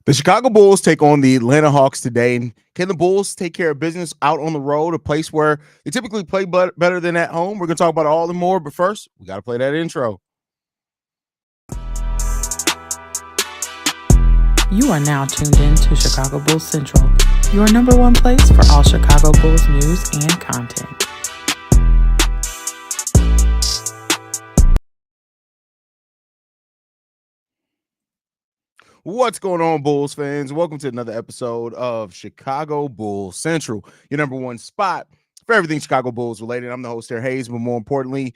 The Chicago Bulls take on the Atlanta Hawks today. And can the Bulls take care of business out on the road, a place where they typically play better than at home? We're going to talk about all and more, but first, we got to play that intro. You are now tuned in to Chicago Bulls Central, your number one place for all Chicago Bulls news and content. What's going on, Bulls fans? Welcome to another episode of Chicago Bulls Central, your number one spot for everything Chicago Bulls related. I'm the host here, Haize, but more importantly,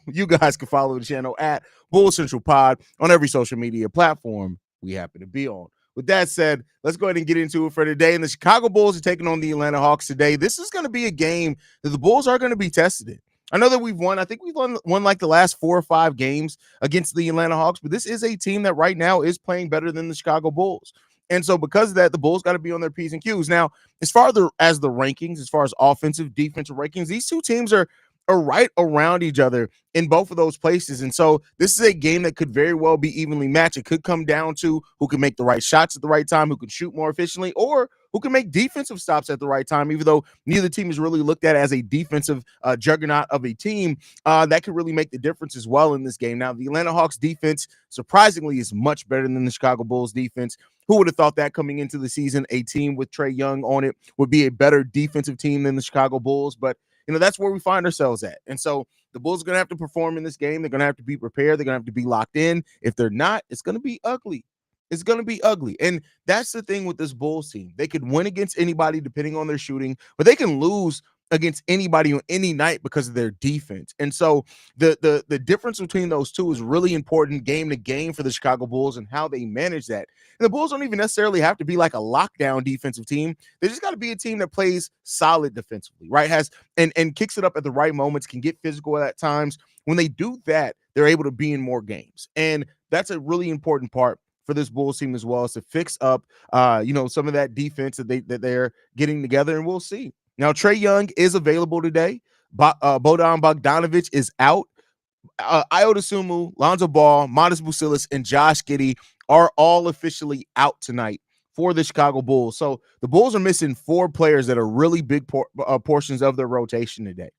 you guys can follow the channel at Bulls Central Pod on every social media platform we happen to be on. With that said, let's go ahead and get into it for today. And the Chicago Bulls are taking on the Atlanta Hawks today. This is going to be a game that the Bulls are going to be tested in. I know that we've won. I think we've won like the last 4 or 5 games against the Atlanta Hawks, but this is a team that right now is playing better than the Chicago Bulls. And so because of that, the Bulls got to be on their P's and Q's. Now, as far as the rankings, as far as offensive, defensive rankings, these two teams are right around each other in both of those places. And so this is a game that could very well be evenly matched. It could come down to who can make the right shots at the right time, who can shoot more efficiently, or who can make defensive stops at the right time, even though neither team is really looked at as a defensive juggernaut of a team. That could really make the difference as well in this game. Now, the Atlanta Hawks defense, surprisingly, is much better than the Chicago Bulls defense. Who would have thought that coming into the season, a team with Trae Young on it would be a better defensive team than the Chicago Bulls? But that's where we find ourselves at. And so the Bulls are going to have to perform in this game. They're going to have to be prepared. They're going to have to be locked in. If they're not, it's going to be ugly. It's going to be ugly. And that's the thing with this Bulls team. They could win against anybody depending on their shooting, but they can lose against anybody on any night because of their defense. And so the difference between those two is really important game to game for the Chicago Bulls and how they manage that. And the Bulls don't even necessarily have to be like a lockdown defensive team. They just got to be a team that plays solid defensively, right? Has and kicks it up at the right moments, can get physical at times. When they do that, they're able to be in more games. And that's a really important part for this Bulls team as well, is to fix up some of that defense that they're getting together, and we'll see. Now, Trae Young is available today. Bojan Bogdanovic is out. Ayo Dosunmu, Lonzo Ball, Modest Bucilis, and Josh Giddey are all officially out tonight for the Chicago Bulls. So the Bulls are missing 4 players that are really big portions of their rotation today.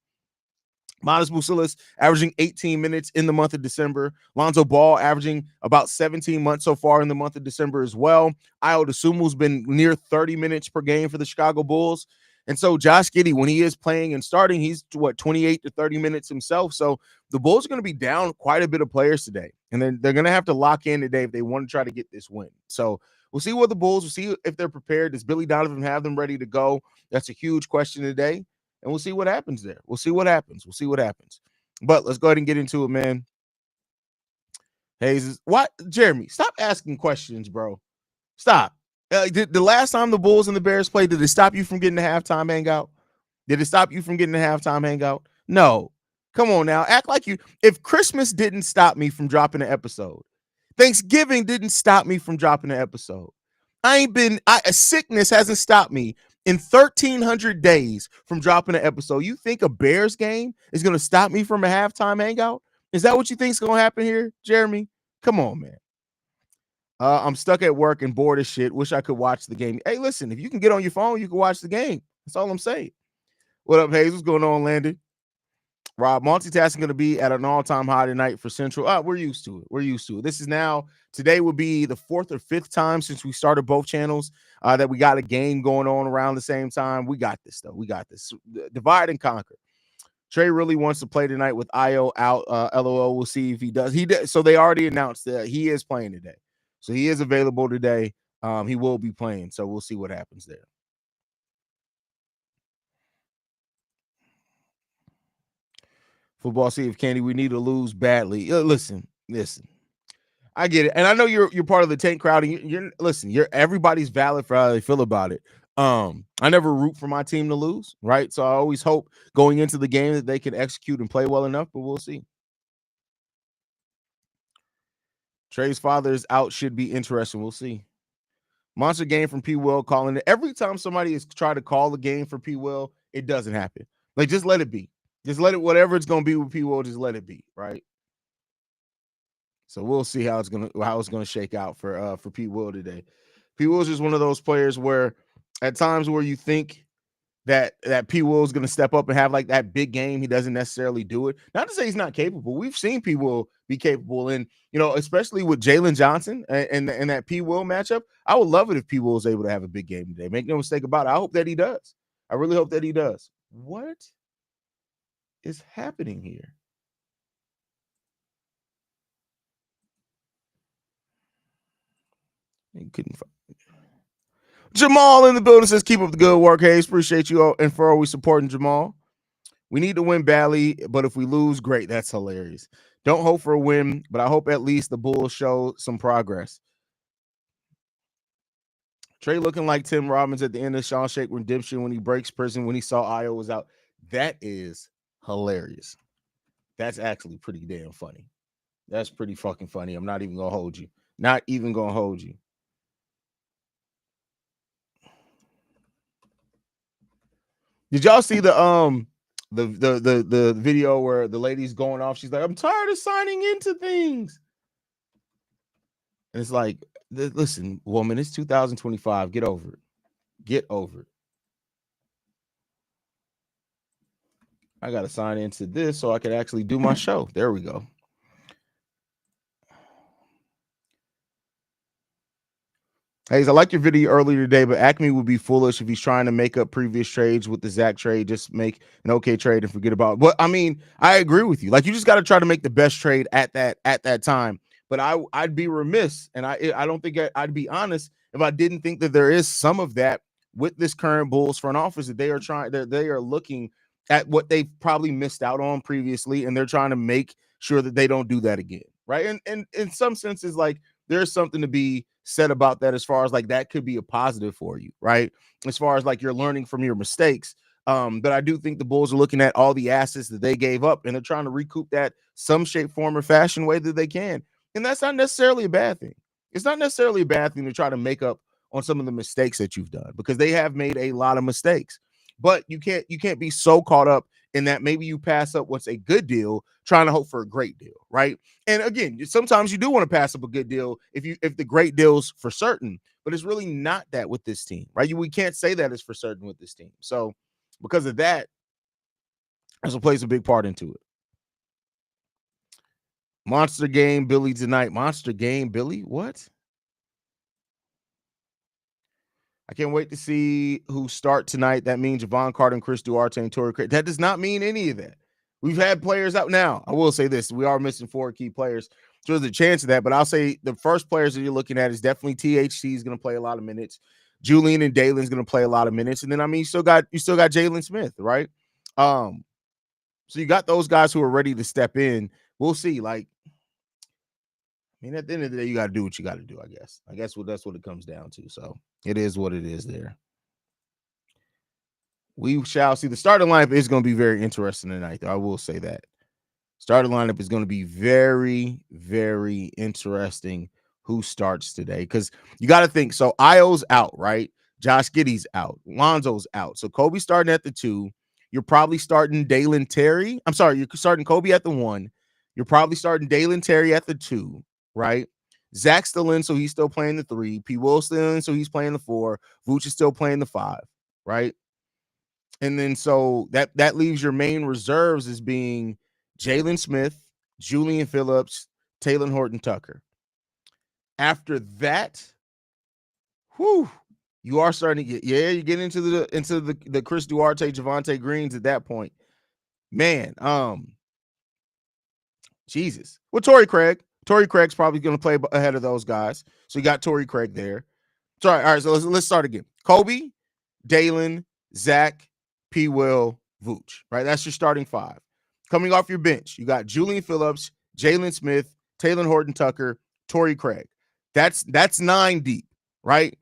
Modest Bucilis averaging 18 minutes in the month of December. Lonzo Ball averaging about 17 months so far in the month of December as well. Ayo Dosunmu's been near 30 minutes per game for the Chicago Bulls. And so Josh Giddey, when he is playing and starting, he's 28 to 30 minutes himself. So the Bulls are going to be down quite a bit of players today. And then they're going to have to lock in today if they want to try to get this win. So we'll see what the Bulls, we'll see if they're prepared. Does Billy Donovan have them ready to go? That's a huge question today. And we'll see what happens there. We'll see what happens. But let's go ahead and get into it, man. Haize, what? Jeremy, stop asking questions, bro. Stop. Did the last time the Bulls and the Bears played, did it stop you from getting the halftime hangout? No. Come on now. Act like you. If Christmas didn't stop me from dropping an episode, Thanksgiving didn't stop me from dropping an episode. A sickness hasn't stopped me in 1,300 days from dropping an episode. You think a Bears game is going to stop me from a halftime hangout? Is that what you think is going to happen here, Jeremy? Come on, man. I'm stuck at work and bored as shit. Wish I could watch the game. Hey, listen, if you can get on your phone, you can watch the game. That's all I'm saying. What up, Haize? What's going on, Landon? Rob, multitasking going to be at an all-time high tonight for Central. We're used to it. This is today would be the 4th or 5th time since we started both channels that we got a game going on around the same time. We got this, though. We got this. Divide and conquer. Trae really wants to play tonight with Ayo out. LOL. We'll see if he does. He did. So they already announced that he is playing today. So he is available today. He will be playing. So we'll see what happens there. Football Steve Candy, we need to lose badly. Listen. I get it. And I know you're part of the tank crowd. And you're everybody's valid for how they feel about it. I never root for my team to lose, right? So I always hope going into the game that they can execute and play well enough, but we'll see. Trae's father is out, should be interesting. We'll see. Monster game from P. Will calling it. Every time somebody is trying to call the game for P. Will, it doesn't happen. Like, just let it be. Just let it, whatever it's going to be with P. Will, just let it be, right? So we'll see how it's gonna shake out for Pete Will today. Pete Will's just one of those players where at times where you think that P. Will is going to step up and have like that big game. He doesn't necessarily do it. Not to say he's not capable. We've seen P. Will be capable, and especially with Jalen Johnson and that P. Will matchup. I would love it if P. Will is able to have a big game today. Make no mistake about it. I hope that he does. I really hope that he does. What is happening here? You couldn't find. Jamal in the building says, keep up the good work, Haize. Appreciate you all and for always supporting Jamal. We need to win badly, but if we lose, great. That's hilarious. Don't hope for a win, but I hope at least the Bulls show some progress. Trey looking like Tim Robbins at the end of Shawshank Redemption when he breaks prison when he saw Io was out. That is hilarious. That's actually pretty damn funny. That's pretty fucking funny. I'm not even going to hold you. Not even going to hold you. Did y'all see the video where the lady's going off? She's like, I'm tired of signing into things. And it's like, listen, woman, it's 2025. Get over it. Get over it. I got to sign into this so I could actually do my show. There we go. Haize, I like your video earlier today, but Acme would be foolish if he's trying to make up previous trades with the Zach trade. Just make an okay trade and forget about it. But I mean, I agree with you. Like, you just got to try to make the best trade at that time. But I'd be remiss, and I don't think I'd be honest if I didn't think that there is some of that with this current Bulls front office, that they are looking at what they've probably missed out on previously, and they're trying to make sure that they don't do that again, right? And in some senses, like, there's something to be said about that, as far as like that could be a positive for you, right? As far as like you're learning from your mistakes. But I do think the Bulls are looking at all the assets that they gave up, and they're trying to recoup that some shape, form, or fashion way that they can. And that's not necessarily a bad thing. It's not necessarily a bad thing to try to make up on some of the mistakes that you've done, because they have made a lot of mistakes. But you can't be so caught up in that maybe you pass up what's a good deal trying to hope for a great deal, right? And again, sometimes you do want to pass up a good deal if the great deal's for certain, but it's really not that with this team, right? We can't say that it's for certain with this team. So because of that, also plays a big part into it. Monster game Billy tonight. Monster game Billy? What? I can't wait to see who start tonight. That means Javon Carter and Chris Duarte and Torrey Craig. That does not mean any of that. We've had players out now. I will say this. We are missing 4 key players. So there's a chance of that. But I'll say the first players that you're looking at is definitely THC is going to play a lot of minutes. Julian and Dalen's going to play a lot of minutes. And then, I mean, you still got Jalen Smith, right? So you got those guys who are ready to step in. We'll see. Like, I mean, at the end of the day, you got to do what you got to do, I guess. That's what it comes down to. So it is what it is there. We shall see. The starting lineup is going to be very interesting tonight, though. I will say that. Starting lineup is going to be very, very interesting who starts today, because you got to think. So Io's out, right? Josh Giddey's out. Lonzo's out. So Kobe's starting at the 2. You're probably starting Dalen Terry. I'm sorry, you're starting Kobe at the 1. You're probably starting Dalen Terry at the 2, right? Zach's still in, so he's still playing the 3. P. Will's still in, so he's playing the 4. Vooch is still playing the 5, right? And then so that leaves your main reserves as being Jalen Smith, Julian Phillips, Taylor Horton Tucker. After that, you are starting to get, you get into the Chris Duarte, Javonte Greens at that point. Man, Jesus. Well, Torrey Craig's probably going to play ahead of those guys. So you got Torrey Craig there. Sorry, all right, so let's start again. Kobe, Dalen, Zach, P. Will, Vooch, right? That's your starting 5. Coming off your bench, you got Julian Phillips, Jalen Smith, Taylor Horton Tucker, Torrey Craig. That's 9 deep, right?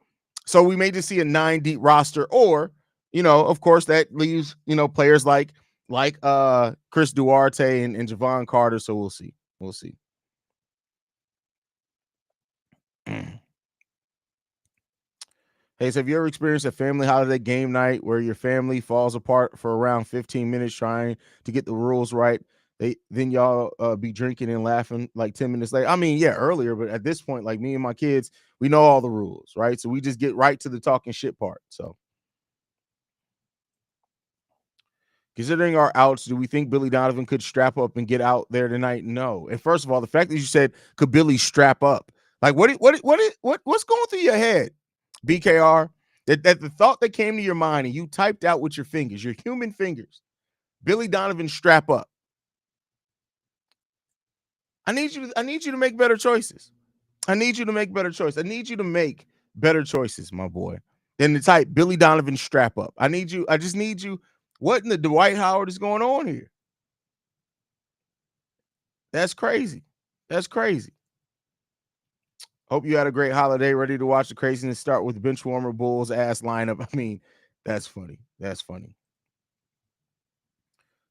So we may just see a 9 deep roster, or, of course, that leaves, players like Chris Duarte and Javon Carter. So we'll see. We'll see. Hey, so have you ever experienced a family holiday game night where your family falls apart for around 15 minutes trying to get the rules right? Then y'all be drinking and laughing like 10 minutes later. I mean, yeah, earlier, but at this point, like me and my kids, we know all the rules, right? So we just get right to the talking shit part. So considering our outs, do we think Billy Donovan could strap up and get out there tonight? No. And first of all, the fact that you said could Billy strap up, like what's going through your head, BKR? That the thought that came to your mind and you typed out with your fingers, your human fingers, Billy Donovan strap up. I need you to make better choices. I need you to make better choices. I need you to make better choices, my boy, than the type Billy Donovan strap up. I just need you. What in the Dwight Howard is going on here? That's crazy. That's crazy. Hope you had a great holiday. Ready to watch the craziness start with bench warmer Bulls ass lineup. I mean, that's funny. That's funny.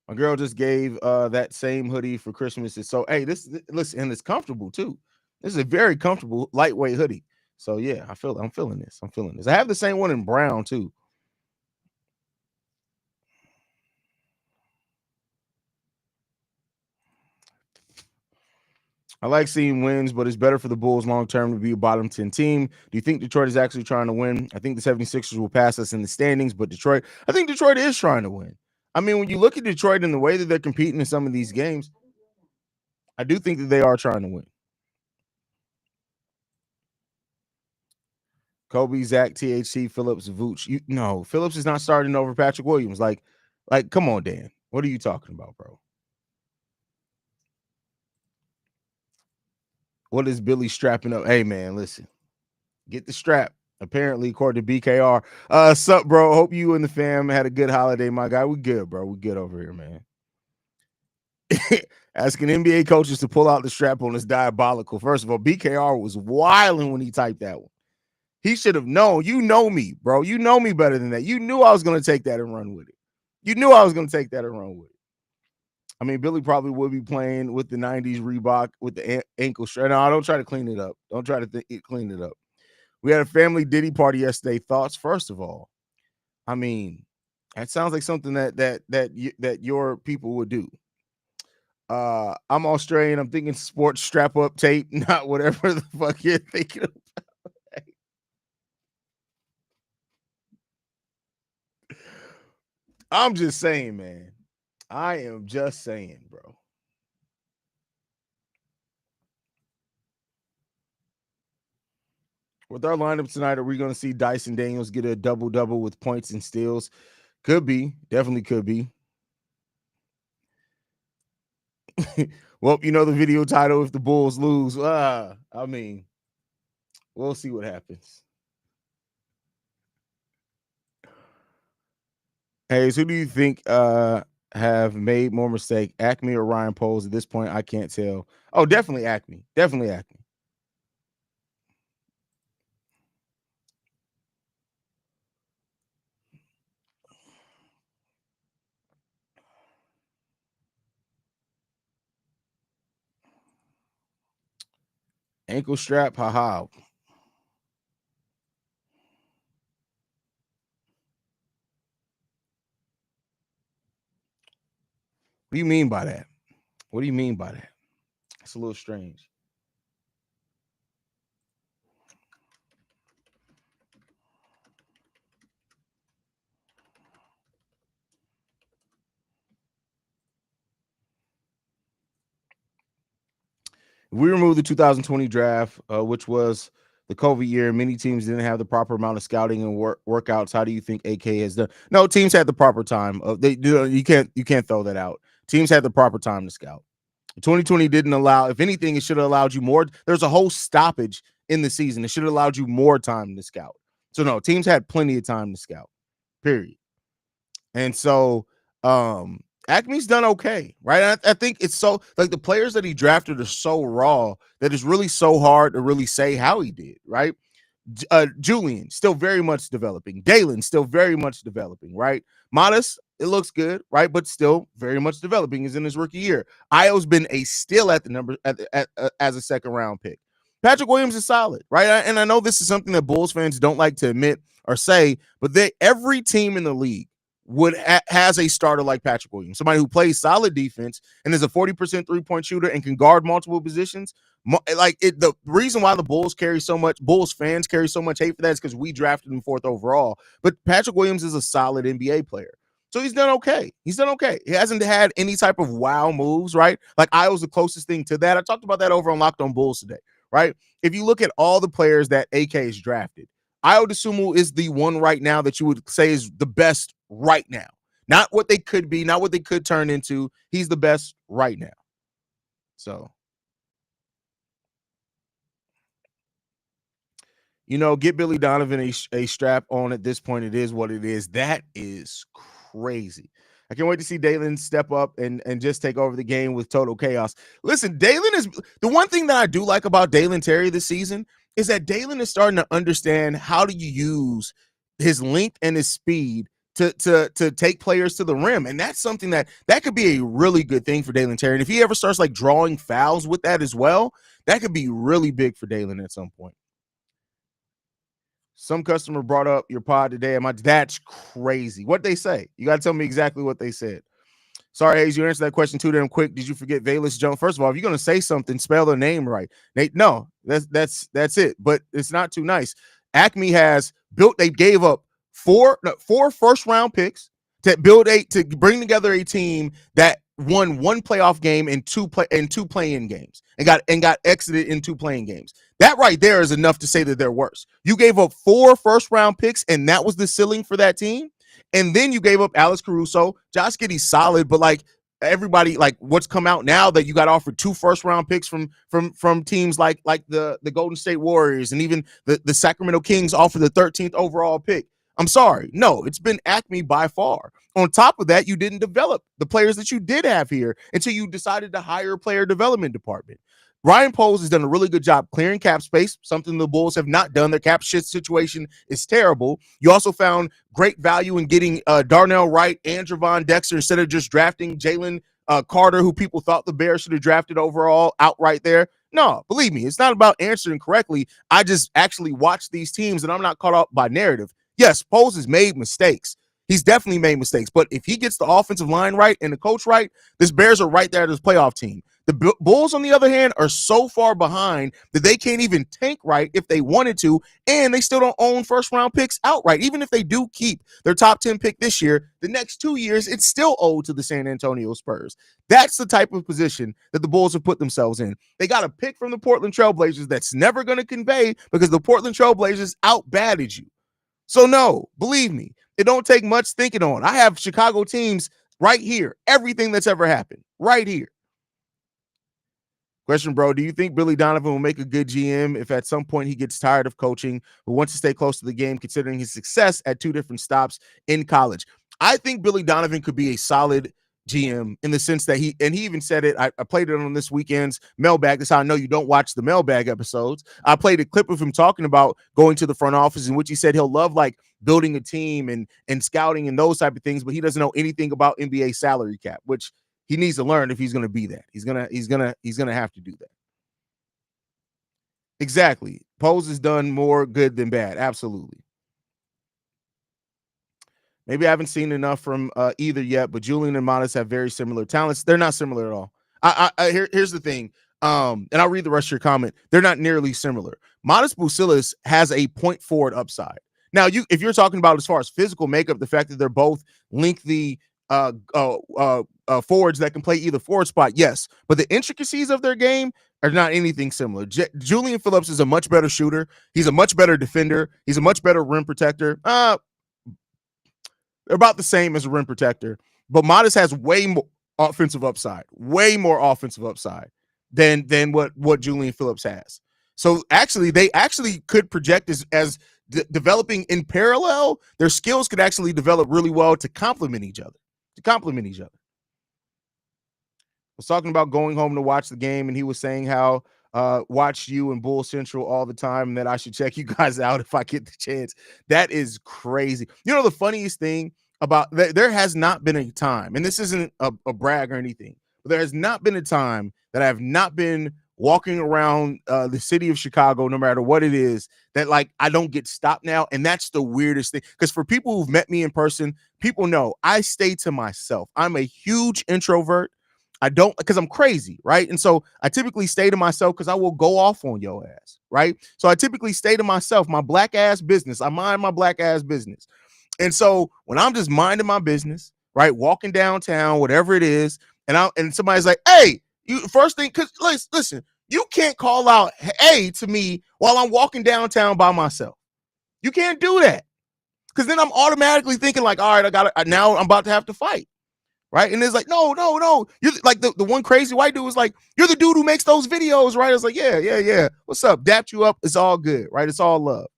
My girl just gave that same hoodie for Christmas. So hey, listen, and it's comfortable too. This is a very comfortable, lightweight hoodie. So yeah, I'm feeling this. I'm feeling this. I have the same one in brown too. I like seeing wins, but it's better for the Bulls long term to be a bottom 10 team. Do you think Detroit is actually trying to win? I think the 76ers will pass us in the standings, but I think Detroit is trying to win. I mean, when you look at Detroit and the way that they're competing in some of these games, I do think that they are trying to win. Kobe, Zach, THC, Phillips, Vooch. No, Phillips is not starting over Patrick Williams. Like, come on, Dan. What are you talking about, bro? What is Billy strapping up? Hey, man, listen. Get the strap. Apparently, according to BKR. Sup, bro? Hope you and the fam had a good holiday, my guy. We good, bro. We good over here, man. Asking NBA coaches to pull out the strap on is diabolical. First of all, BKR was wilding when he typed that one. He should have known. You know me, bro. You know me better than that. You knew I was going to take that and run with it. You knew I was going to take that and run with it. I mean, Billy probably would be playing with the 90s Reebok with the ankle strap. No, don't try to clean it up. Don't try to clean it up. We had a family Diddy party yesterday. Thoughts, first of all. I mean, that sounds like something that your people would do. I'm Australian. I'm thinking sports strap up tape, not whatever the fuck you're thinking of. I'm just saying, man. I am just saying, bro. With our lineup tonight, are we going to see Dyson Daniels get a double-double with points and steals? Could be. Definitely could be. Well, you know the video title, if the Bulls lose. I mean, we'll see what happens. Hey, who do you think have made more mistake, Acme or Ryan Poles? At this point, I can't tell. Oh, definitely Acme. Definitely Acme. Ankle strap, haha. What do you mean by that? What do you mean by that? It's a little strange. If we remove the 2020 draft, which was the COVID year, many teams didn't have the proper amount of scouting and workouts. How do you think AK has done? No, teams had the proper time. They do. You can't throw that out. Teams had the proper time to scout. 2020 didn't allow. If anything, it should have allowed you more. There's a whole stoppage in the season. It should have allowed you more time to scout. So no, teams had plenty of time to scout. Period. And so Acme's done okay, right? I think it's so like the players that he drafted are so raw that it's really so hard to really say how he did, right? Julian still very much developing. Dalen still very much developing, right? Modest, it looks good, right? But still very much developing. Is in his rookie year. Io's been a still at the number as a second round pick. Patrick Williams is solid, right? And I know this is something that Bulls fans don't like to admit or say, but every team in the league has a starter like Patrick Williams, somebody who plays solid defense and is a 40% 3-point shooter and can guard multiple positions. The reason why the Bulls fans carry so much hate for that is because we drafted him 4th overall. But Patrick Williams is a solid NBA player. So he's done okay. He hasn't had any type of wow moves, right? Like Io's the closest thing to that. I talked about that over on Locked On Bulls today, right? If you look at all the players that AK has drafted, Ayo Dosunmu is the one right now that you would say is the best right now. Not what they could be, not what they could turn into. He's the best right now. So, get Billy Donovan a strap on at this point. It is what it is. That is crazy. I can't wait to see Dalen step up and just take over the game with total chaos. Listen, Dalen is the one thing that I do like about Dalen Terry this season is that Dalen is starting to understand how do you use his length and his speed to take players to the rim. And that's something that could be a really good thing for Dalen Terry. And if he ever starts like drawing fouls with that as well, that could be really big for Dalen at some point. Some customer brought up your pod today. That's crazy. What they say? You got to tell me exactly what they said. Sorry, Haize, you answered that question too damn quick. Did you forget Valus Jones? First of all, if you're gonna say something, spell their name right. No, that's it. But it's not too nice. Acme has built. They gave up four first round picks to bring together a team that won one playoff game and two play-in games and got exited in 2 playing games. That right there is enough to say that they're worse. You gave up 4 first round picks and that was the ceiling for that team. And then you gave up Alex Caruso. Josh Giddey's solid, but like everybody, like what's come out now that you got offered 2 first round picks from teams like the Golden State Warriors and even the Sacramento Kings offered the 13th overall pick. I'm sorry. No, it's been Acme by far. On top of that, you didn't develop the players that you did have here until you decided to hire a player development department. Ryan Poles has done a really good job clearing cap space, something the Bulls have not done. Their cap shit situation is terrible. You also found great value in getting Darnell Wright and Javon Dexter instead of just drafting Jalen Carter, who people thought the Bears should have drafted overall outright there. No, believe me, it's not about answering correctly. I just actually watch these teams, and I'm not caught up by narrative. Yes, Poles has made mistakes. He's definitely made mistakes. But if he gets the offensive line right and the coach right, this Bears are right there to this playoff team. The Bulls, on the other hand, are so far behind that they can't even tank right if they wanted to, and they still don't own first-round picks outright. Even if they do keep their top 10 pick this year, the next 2 years, it's still owed to the San Antonio Spurs. That's the type of position that the Bulls have put themselves in. They got a pick from the Portland Trailblazers that's never going to convey because the Portland Trailblazers out-batted you. So, no, believe me, it don't take much thinking on. I have Chicago teams right here, everything that's ever happened, right here. Question, bro, do you think Billy Donovan will make a good GM if at some point he gets tired of coaching but wants to stay close to the game considering his success at 2 different stops in college? I think Billy Donovan could be a solid GM in the sense that he even said it. I played it on this weekend's mailbag. That's how I know you don't watch the mailbag episodes. I played a clip of him talking about going to the front office in which he said he'll love like building a team and scouting and those type of things, but he doesn't know anything about NBA salary cap, which he needs to learn if he's going to be that. He's gonna have to do that. Exactly. Pose has done more good than bad. Absolutely. Maybe I haven't seen enough from either yet, but Julian and Modest have very similar talents. They're not similar at all. Here's the thing, and I'll read the rest of your comment. They're not nearly similar. Modest Bucilis has a point forward upside. Now, if you're talking about as far as physical makeup, the fact that they're both lengthy forwards that can play either forward spot, yes. But the intricacies of their game are not anything similar. Julian Phillips is a much better shooter. He's a much better defender. He's a much better rim protector. They're about the same as a rim protector, but Modest has way more offensive upside than what Julian Phillips has. So actually, they actually could project as developing in parallel. Their skills could actually develop really well to complement each other. I was talking about going home to watch the game, and he was saying how watch you and Bull Central all the time and that I should check you guys out if I get the chance. That is crazy. You know, the funniest thing about there has not been a time, and this isn't a brag or anything, but there has not been a time that I have not been walking around the city of Chicago, no matter what it is, that like I don't get stopped now. And that's the weirdest thing. Because for people who've met me in person, people know I stay to myself. I'm a huge introvert. I don't, because I'm crazy, right? And so I typically stay to myself because I will go off on your ass, right? So I typically stay to myself, my black ass business. I mind my black ass business. And so when I'm just minding my business, right, walking downtown, whatever it is, and somebody's like, "Hey, you first thing," because listen, you can't call out "Hey" to me while I'm walking downtown by myself. You can't do that because then I'm automatically thinking like, "All right, now I'm about to have to fight." Right. And it's like, no. You're like the one crazy white dude was like, "You're the dude who makes those videos," right? I was like, yeah. What's up? Dapped you up. It's all good, right? It's all love.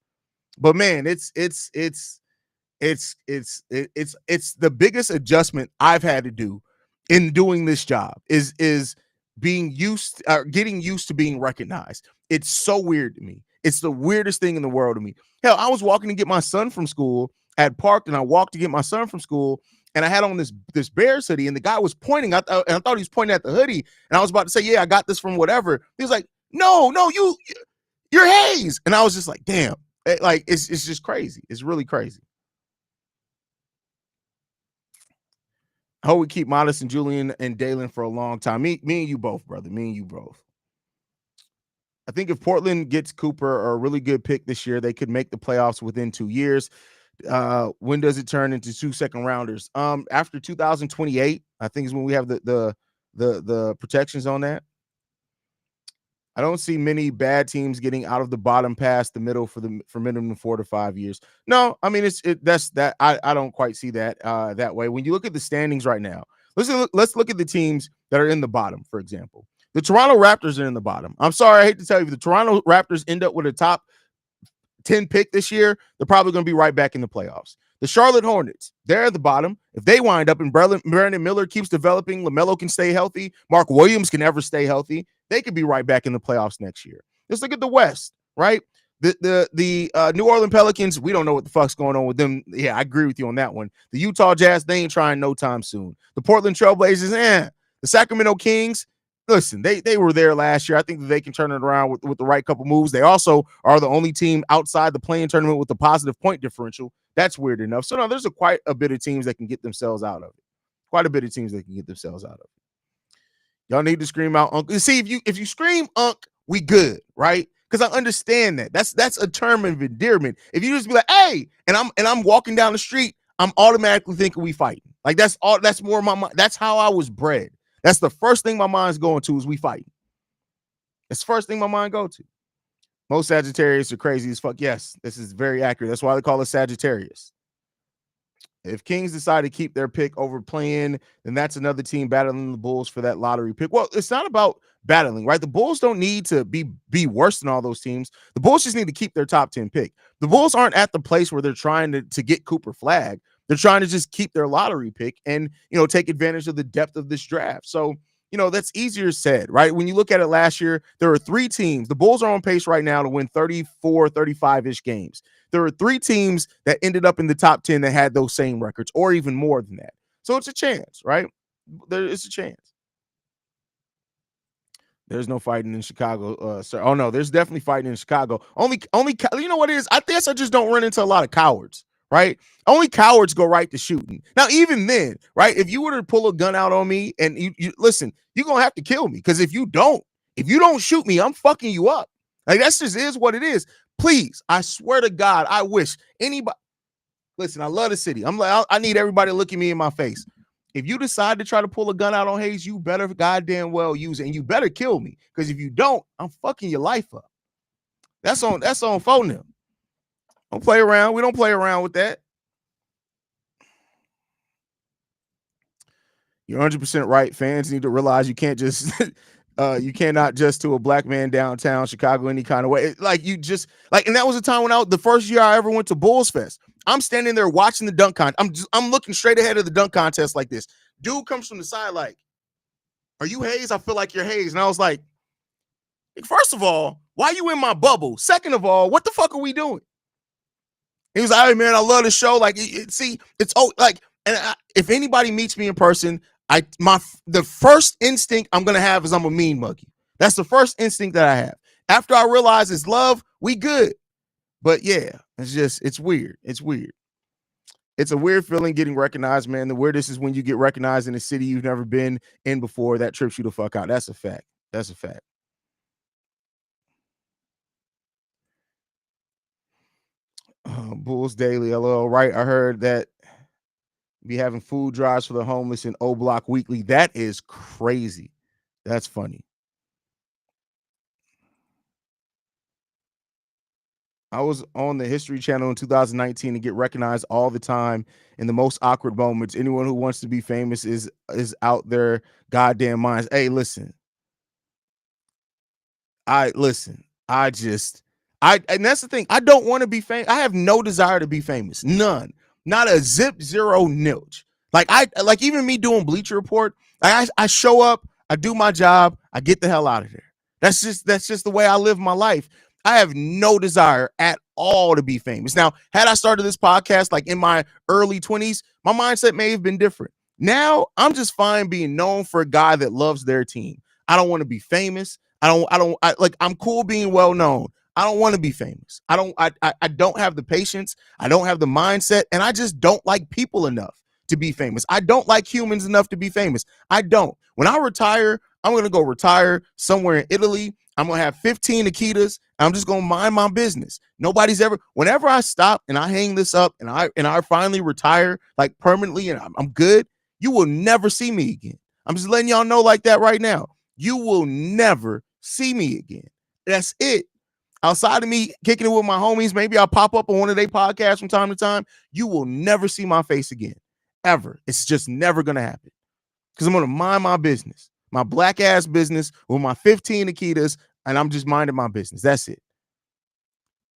But man, it's the biggest adjustment I've had to do in doing this job is being used or getting used to being recognized. It's so weird to me. It's the weirdest thing in the world to me. Hell, I was walking to get my son from school at Park, and I walked to get my son from school, and I had on this Bears hoodie, and the guy was pointing. I thought he was pointing at the hoodie, and I was about to say, "Yeah, I got this from whatever." He was like, "No, you're Haize," and I was just like, "Damn!" Like it's just crazy. It's really crazy. I hope we keep Modest and Julian and Dalen for a long time. Me and you both, brother. Me and you both. I think if Portland gets Cooper or a really good pick this year, they could make the playoffs within 2 years. When does it turn into 2 second rounders? After 2028, I think is when we have the protections on that. I don't see many bad teams getting out of the bottom past the middle for minimum 4 to 5 years. No, I mean that's that I don't quite see that that way. When you look at the standings right now, let's look at the teams that are in the bottom. For example, the Toronto Raptors are in the bottom. I'm sorry, I hate to tell you, if the Toronto Raptors end up with a top 10 pick this year, they're probably going to be right back in the playoffs. The Charlotte Hornets, they're at the bottom. If they wind up and Brandon Miller keeps developing, LaMelo can stay healthy, Mark Williams can never stay healthy, they could be right back in the playoffs next year. Let's look at the West, right? The New Orleans Pelicans, we don't know what the fuck's going on with them. Yeah, I agree with you on that one. The Utah Jazz, they ain't trying no time soon. The Portland Trailblazers, The Sacramento Kings, listen, they were there last year. I think that they can turn it around with the right couple moves. They also are the only team outside the play-in tournament with a positive point differential. That's weird enough. So, no, there's quite a bit of teams that can get themselves out of it. Quite a bit of teams that can get themselves out of it. Y'all need to scream out, "Unc." See, if you scream, "Unc," we good, right? Because I understand that. That's a term of endearment. If you just be like, "Hey," and I'm walking down the street, I'm automatically thinking we fighting. Like that's more my mind. That's how I was bred. That's the first thing my mind's going to is we fighting. That's the first thing my mind go to. Most Sagittarius are crazy as fuck. Yes, this is very accurate. That's why they call it Sagittarius. If Kings decide to keep their pick over playing, then that's another team battling the Bulls for that lottery pick. Well, it's not about battling, right? The Bulls don't need to be worse than all those teams. The Bulls just need to keep their top 10 pick. The Bulls aren't at the place where they're trying to get Cooper flagged. They're trying to just keep their lottery pick and, take advantage of the depth of this draft. So, that's easier said, right? When you look at it last year, there are 3 teams. The Bulls are on pace right now to win 34, 35-ish games. There are 3 teams that ended up in the top 10 that had those same records or even more than that. So it's a chance, right? It's a chance. There's no fighting in Chicago, sir. Oh, no, there's definitely fighting in Chicago. Only, you know what it is? I guess I just don't run into a lot of cowards, right? Only cowards go right to shooting. Now, even then, right, if you were to pull a gun out on me and you listen, you're going to have to kill me because if you don't shoot me, I'm fucking you up. Like, that's just is what it is. Please, I swear to God, I wish anybody, listen, I love the city. I'm like, I need everybody to look at me in my face. If you decide to try to pull a gun out on Haize, you better goddamn well use it, and you better kill me because if you don't, I'm fucking your life up. That's on phone them. Don't play around. We don't play around with that. You're 100% right. Fans need to realize you can't just you cannot just to a black man downtown Chicago any kind of way. Like you just like, and that was the time when the first year I ever went to Bulls Fest. I'm standing there watching the dunk contest. I'm looking straight ahead of the dunk contest like this. Dude comes from the side like, "Are you Haize? I feel like you're Haize." And I was like, first of all, why are you in my bubble? Second of all, what the fuck are we doing? He was like, "Hey man, I love the show." Like, see, it's like, and if anybody meets me in person, the first instinct I'm gonna have is I'm a mean mug you. That's the first instinct that I have. After I realize it's love, we good. But yeah, it's weird. It's weird. It's a weird feeling getting recognized, man. The weirdest is when you get recognized in a city you've never been in before. That trips you the fuck out. That's a fact. That's a fact. Bulls Daily, LOL. Right. I heard that be having food drives for the homeless in O Block weekly. That is crazy. That's funny. I was on the History Channel in 2019 and get recognized all the time in the most awkward moments. Anyone who wants to be famous is out their goddamn minds. Hey, listen. I just and that's the thing. I don't want to be famous. I have no desire to be famous. None. Not a zip zero nilch. Like even me doing Bleacher Report, I show up, I do my job, I get the hell out of there. That's just the way I live my life. I have no desire at all to be famous. Now, had I started this podcast like in my early 20s, my mindset may have been different. Now, I'm just fine being known for a guy that loves their team. I don't want to be famous. I'm cool being well known. I don't want to be famous. I don't have the patience. I don't have the mindset, and I just don't like people enough to be famous. I don't like humans enough to be famous. I don't. When I retire, I'm going to go retire somewhere in Italy. I'm going to have 15 Akitas. I'm just going to mind my business. Whenever I stop and I hang this up and I finally retire like permanently and I'm good, you will never see me again. I'm just letting y'all know like that right now. You will never see me again. That's it. Outside of me kicking it with my homies, maybe I'll pop up on one of their podcasts from time to time. You will never see my face again, ever. It's just never going to happen because I'm going to mind my business, my black ass business with my 15 Akitas, and I'm just minding my business. That's it.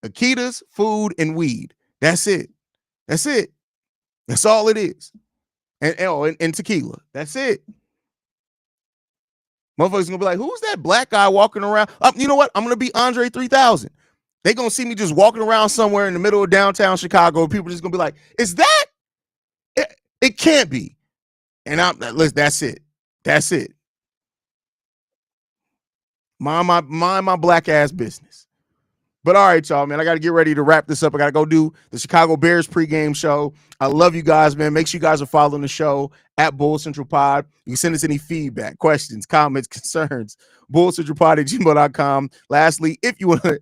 Akitas, food, and weed. That's it. That's it. That's all it is. And tequila. That's it. Motherfuckers gonna be like, who's that black guy walking around? You know what? I'm gonna be Andre 3000. They gonna see me just walking around somewhere in the middle of downtown Chicago. And people just gonna be like, is that? It can't be. And that's it. That's it. Mind my black ass business. But all right, y'all, man, I got to get ready to wrap this up. I got to go do the Chicago Bears pregame show. I love you guys, man. Make sure you guys are following the show at Bull Central Pod. You can send us any feedback, questions, comments, concerns, bullcentralpod@gmail.com. Lastly, if you want to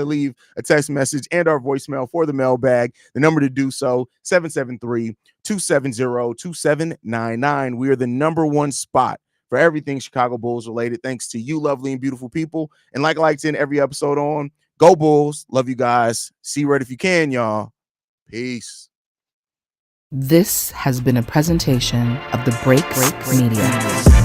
leave a text message and our voicemail for the mailbag, the number to do so, 773-270-2799. We are the number one spot for everything Chicago Bulls related, thanks to you lovely and beautiful people. And like I like to end every episode on, go Bulls. Love you guys. See you right if you can, y'all. Peace. This has been a presentation of the Break Media.